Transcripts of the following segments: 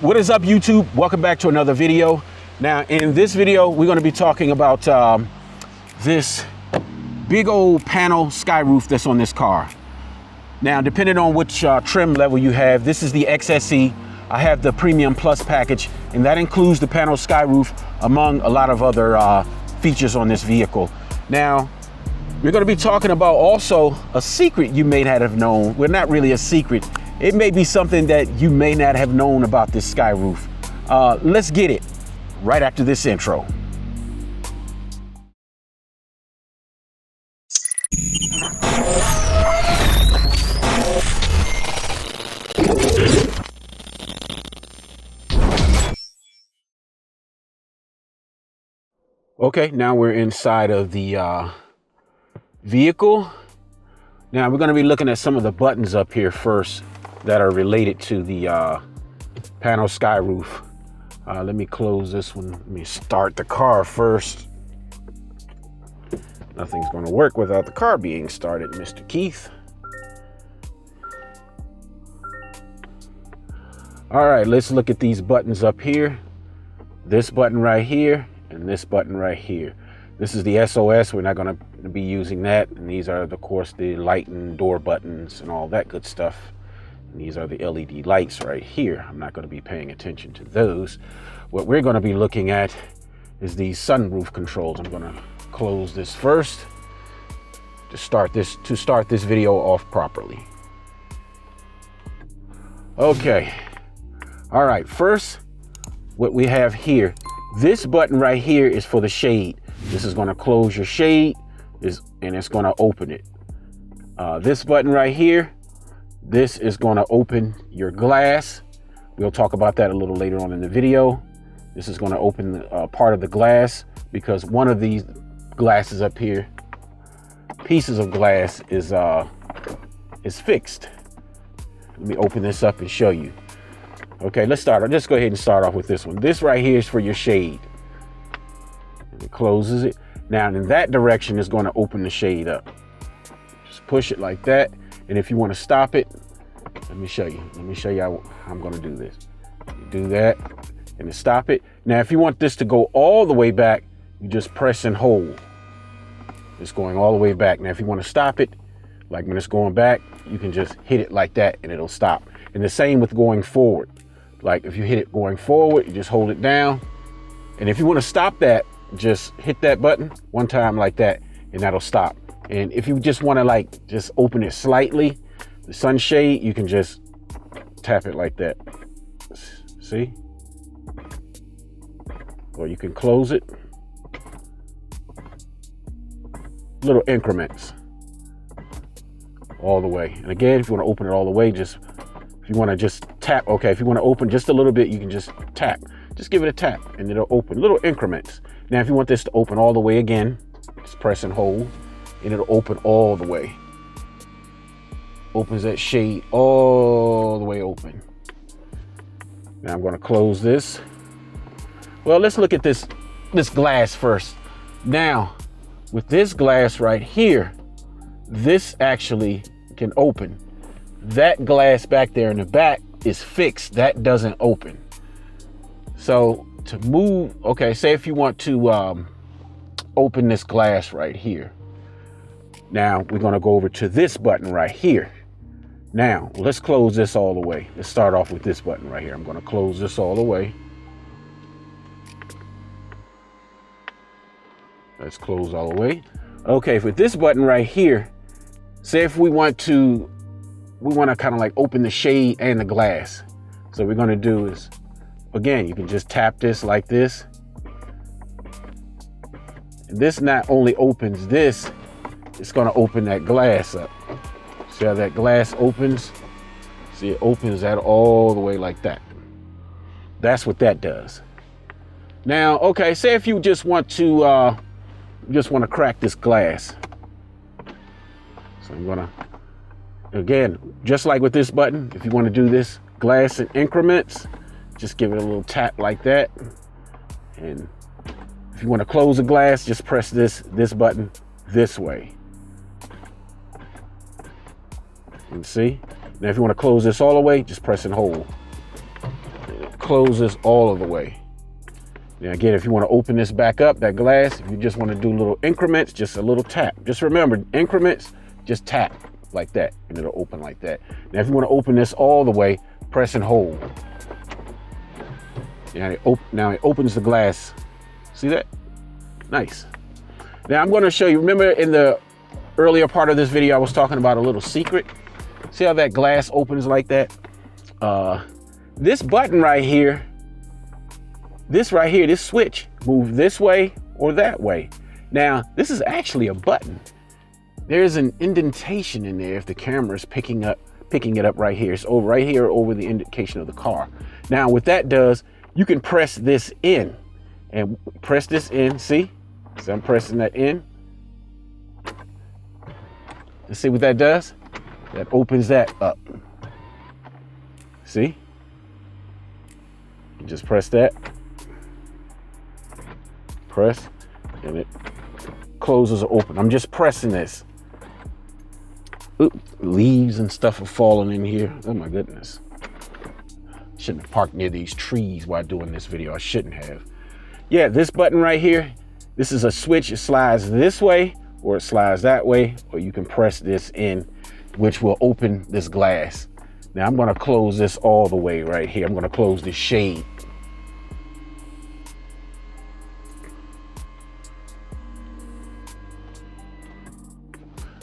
What is up, YouTube? Welcome back to another video. Now, in this video, we're going to be talking about this big old Pano sky roof that's on this car. Now, depending on which trim level you have, this is the XSE. I have the Premium Plus package, and that includes the Pano sky roof, among a lot of other features on this vehicle. Now, we're going to be talking about also a secret you may not have known. Well, not really a secret. It may be something that you may not have known about this sky roof. Let's get it right after this intro. Okay, now we're inside of the vehicle. Now we're going to be looking at some of the buttons up here first that are related to the Pano sky roof. Let me close this one. Let me start the car first. Nothing's going to work without the car being started, Mr. Keith. All right, let's look at these buttons up here. This button right here and this button right here. This is the SOS. We're not going to be using that. And these are, of course, the light and door buttons and all that good stuff. And these are the LED lights right here. I'm not going to be paying attention to those. What we're going to be looking at is these sunroof controls. I'm going to close this first to start this video off properly. Okay. All right. First, what we have here, this button right here is for the shade. This is going to close your shade, and it's going to open it. This button right here, this is going to open your glass. We'll talk about that a little later on in the video. This is going to open the, part of the glass, because one of these glasses up here, pieces of glass, is fixed. Let me open this up and show you. Okay, let's start. Let's go ahead and start off with this one. This right here is for your shade. It closes it. Now in that direction is going to open the shade up. Just push it like that. And if you want to stop it, let me show you. Let me show you how I'm going to do this. You do that and then stop it. Now if you want this to go all the way back, you just press and hold. It's going all the way back. Now if you want to stop it, like when it's going back, you can just hit it like that and it'll stop. And the same with going forward. Like if you hit it going forward, you just hold it down. And if you want to stop that, just hit that button one time like that, and that'll stop. And if you just want to like just open it slightly, the sunshade, you can just tap it like that. See? Or you can close it. Little increments all the way. And again, if you want to open it all the way, just if you want to just tap. Okay, if you want to open just a little bit, you can just tap. Just give it a tap and it'll open. Little increments. Now, if you want this to open all the way again, just press and hold, and it'll open all the way. Opens that shade all the way open. Now I'm going to close this. Well, let's look at this glass first. Now, with this glass right here, this actually can open. That glass back there in the back is fixed. That doesn't open. So to move, okay, say if you want to open this glass right here. Now we're going to go over to this button right here. Now let's close this all the way. Let's start off with this button right here. I'm going to close this all the way. Let's close all the way. Okay, for this button right here, say if we want to kind of like open the shade and the glass. So what we're going to do is, again, you can just tap this like this. And this not only opens this, it's going to open that glass up. See how that glass opens? See, it opens that all the way like that. That's what that does. Now, okay, say if you just want to crack this glass. So I'm gonna, again, just like with this button, if you want to do this glass in increments, just give it a little tap like that. And if you want to close the glass, just press this button this way. You see? Now if you want to close this all the way, just press and hold. close this all of the way. Now again, if you want to open this back up, that glass, if you just want to do little increments, just a little tap. Just remember, increments, just tap like that, and it'll open like that. Now, if you want to open this all the way, press and hold. Now it opens the glass. See that? Nice. Now I'm going to show you, remember in the earlier part of this video, I was talking about a little secret. See how that glass opens like that? This button right here, this switch, move this way or that way. Now, this is actually a button. There's an indentation in there if the camera is picking it up right here. It's over right here over the indication of the car. Now, what that does, you can press this in and press this in. See? So I'm pressing that in. And see what that does? That opens that up. See? You just press that. Press, and it closes or open. I'm just pressing this. Oop, leaves and stuff are falling in here. Oh my goodness. Shouldn't have parked near these trees while doing this video. I shouldn't have. Yeah, this button right here, this is a switch. It slides this way or it slides that way, or you can press this in, which will open this glass. Now I'm gonna close this all the way right here. I'm gonna close this shade.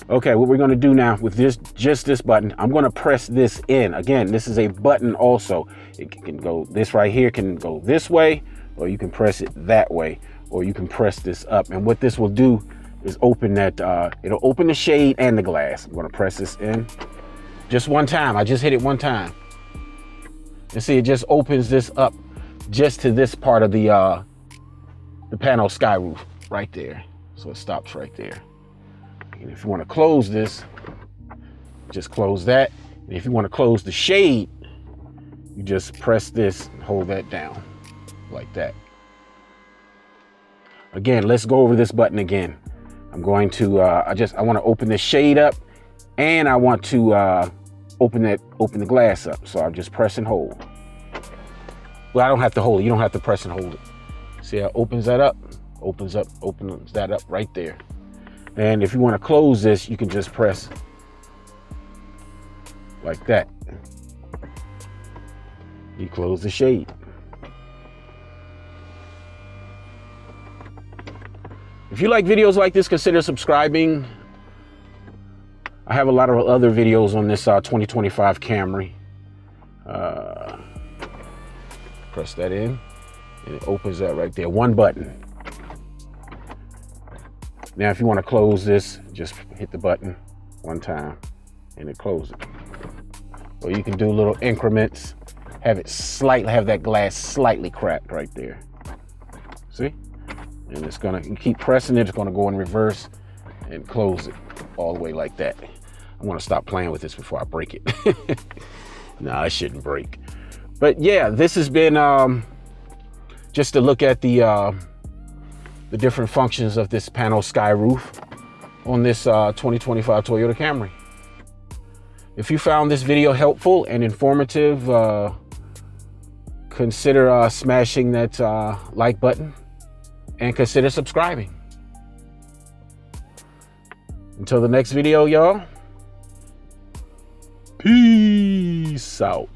Okay, what we're gonna do now with just this button, I'm gonna press this in. Again, this is a button also. It can go, this right here can go this way, or you can press it that way, or you can press this up. And what this will do is open that, it'll open the shade and the glass. I'm gonna press this in just one time. I just hit it one time. And see, it just opens this up just to this part of the Pano sky roof right there. So it stops right there. And if you want to close this, just close that. And if you want to close the shade, you just press this and hold that down like that. Again, let's go over this button again. I'm going to, I want to open the shade up, and I want to open the glass up. So I'll just press and hold. Well, I don't have to hold it. You don't have to press and hold it. See how it opens that up? Opens that up right there. And if you want to close this, you can just press like that. You close the shade. If you like videos like this, consider subscribing. I have a lot of other videos on this 2025 Camry. Press that in, and it opens that right there. One button. Now, if you want to close this, just hit the button one time and it closes it. Or you can do little increments, have that glass slightly cracked right there. See? And it's gonna, you keep pressing it, it's gonna go in reverse and close it all the way like that. I want to stop playing with this before I break it. No, I shouldn't break. But yeah, this has been just to look at the different functions of this Pano sky roof on this 2025 Toyota Camry. If you found this video helpful and informative, consider smashing that like button and consider subscribing. Until the next video, y'all, peace out.